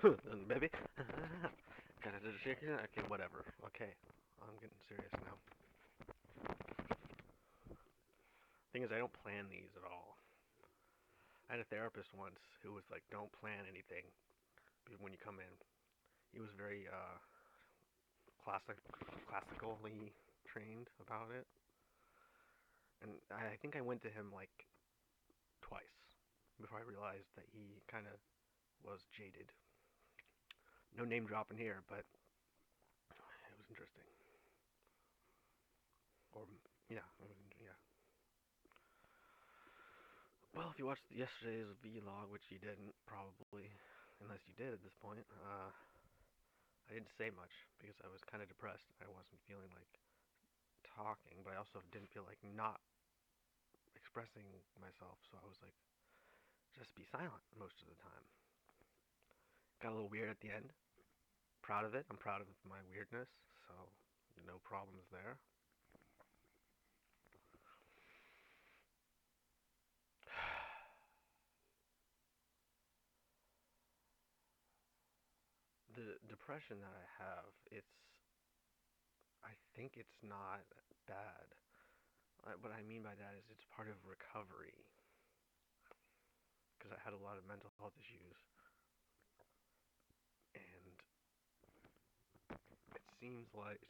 Baby. Gotta do the shaking. Okay, whatever. Okay, I'm getting serious now. Thing is, I don't plan these at all. I had a therapist once who was like, "Don't plan anything when you come in." He was very classically trained about it, and I think I went to him like twice before I realized that he kind of was jaded. No name dropping here, but it was interesting. Or yeah, yeah. Well, if you watched yesterday's vlog, which you didn't probably, unless you did at this point, I didn't say much because I was kind of depressed. I wasn't feeling like talking, but I also didn't feel like not expressing myself. So I was like, just be silent most of the time. Got a little weird at the end. Proud of it. I'm proud of my weirdness, so no problems there. The depression that I have, I think it's not bad. What I mean by that is it's part of recovery because I had a lot of mental health issues, and it seems like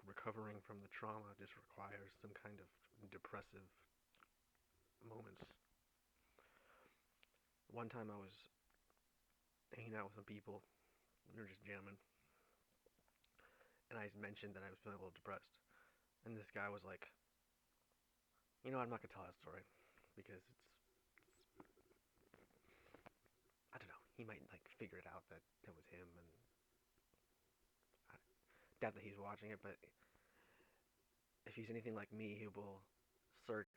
recovering from the trauma just requires some kind of depressive moments. One time I was hanging out with some people, we were just jamming, and I mentioned that I was feeling a little depressed, and this guy was like, I'm not gonna tell that story because I don't know. He might like figure it out that it was him, and I doubt that he's watching it. But if he's anything like me, he will search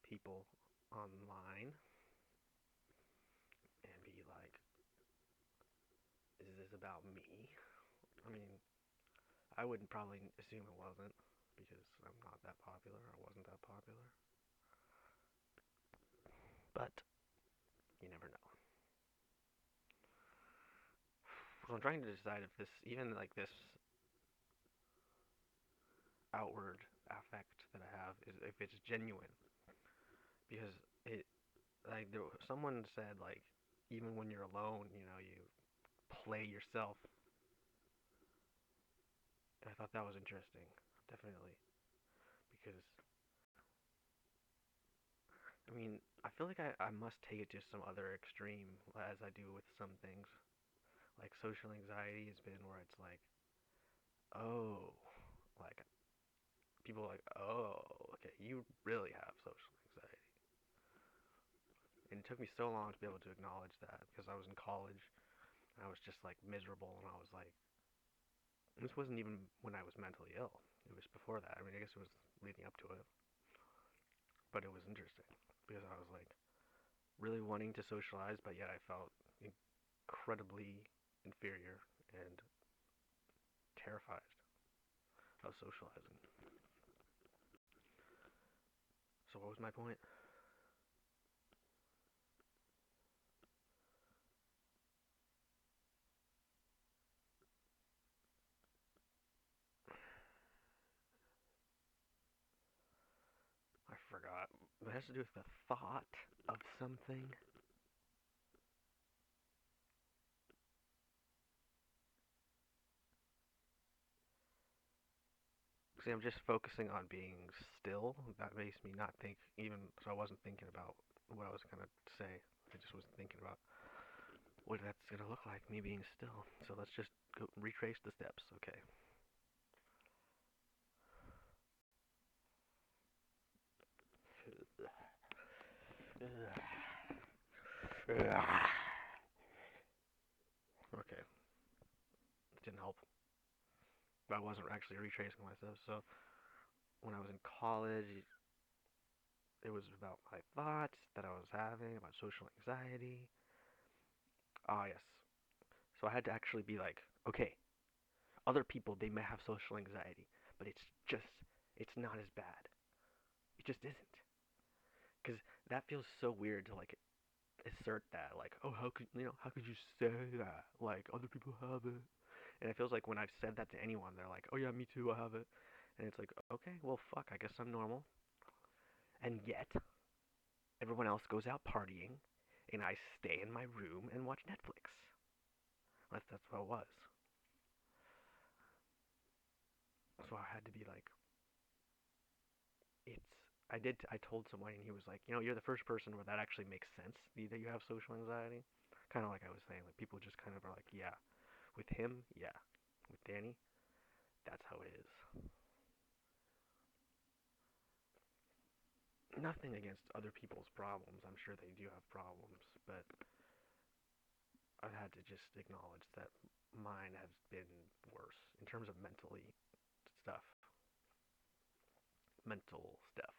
people online and be like, "Is this about me?" I mean, I wouldn't probably assume it wasn't because I'm not that popular. I wasn't that popular, but you never know. So I'm trying to decide if this, even like this outward affect that I have, is if it's genuine because it like someone said like even when you're alone, you play yourself. And I thought that was interesting, definitely, because I mean I feel like I must take it to some other extreme as I do with some things. Like social anxiety has been where it's like, oh, like people are like, oh, okay, you really have social anxiety. And it took me so long to be able to acknowledge that because I was in college and I was just like miserable and I was like, this wasn't even when I was mentally ill. It was before that. I mean, I guess it was leading up to it, but it was interesting because I was like really wanting to socialize, but yet I felt incredibly inferior and terrified of socializing. So what was my point? I forgot. It has to do with the thought of something. See, I'm just focusing on being still. That makes me not think, even so I wasn't thinking about what I was going to say. I just was thinking about what that's going to look like, me being still. So let's just retrace the steps, okay? Okay, it didn't help. But I wasn't actually retracing myself. So when I was in college, it was about my thoughts that I was having about social anxiety. Ah, yes. So I had to actually be like, okay, other people, they may have social anxiety, but it's not as bad. It just isn't. Because that feels so weird to like assert that, like, oh, how could you say that? Like, other people have it. And it feels like when I've said that to anyone, they're like, oh yeah, me too, I have it. And it's like, okay, well, fuck, I guess I'm normal. And yet, everyone else goes out partying, and I stay in my room and watch Netflix. That's what it was. So I had to be like, it's. I told someone, and he was like, you're the first person where that actually makes sense that you have social anxiety. Kind of like I was saying, like people just kind of are like, yeah, with him, yeah, with Danny, that's how it is. Nothing against other people's problems. I'm sure they do have problems, but I've had to just acknowledge that mine has been worse in terms of stuff, mental stuff.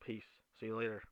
Peace. See you later.